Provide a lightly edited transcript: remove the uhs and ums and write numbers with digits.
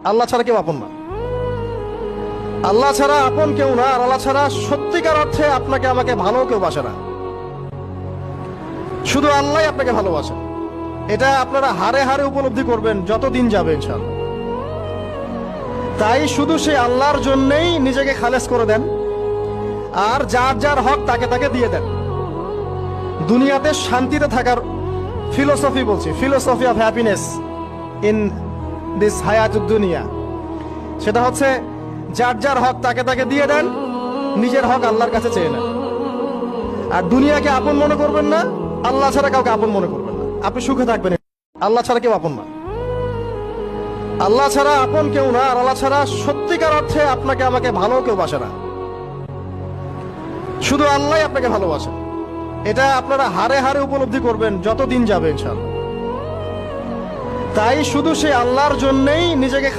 আল্লাহ ছাড়া কেউ আপন না। আল্লাহ ছাড়া আপন কেউ না, আর আল্লাহ ছাড়া সত্যিকার অর্থে আপনাকে আমাকে ভালো কেউ বাসে না। শুধু আল্লাহ আপনাকে ভালোবাসেন। এটা আপনারা হারে হারে উপলব্ধি করবেন যত দিন যাবে ইনশাআল্লাহ। তাই শুধু সেই আল্লাহর জন্যই নিজেকে খালেস করে দেন, আর যার যার হক তাকে তাকে দিয়ে দেন। দুনিয়াতে শান্তিতে থাকার ফিলোসফি বলছি, philosophy of happiness in this হায়াতুদ দুনিয়া, সেটা হচ্ছে যার যার হক তাকে তাকে দিয়ে দেন, নিজের হক আল্লাহর কাছে চেয়ে নেন। আর দুনিয়াকে আপন মনে করবেন না, আল্লাহ ছাড়া কাউকে আপন মনে করবেন না, আপনি সুখে থাকবেন। আল্লাহ ছাড়া কেউ আপন না। আল্লাহ ছাড়া আপন কেউ না, আর আল্লাহ ছাড়া সত্যিকার অর্থে আপনাকে আমাকে ভালো কেউ বাসে না। শুধু আল্লাহ আপনাকে ভালোবাসেন। এটা আপনারা হারে হারে উপলব্ধি করবেন যত দিন যাবে ইনশাআল্লাহ। তাই শুধু সেই আল্লাহর জন্যই নিজেকে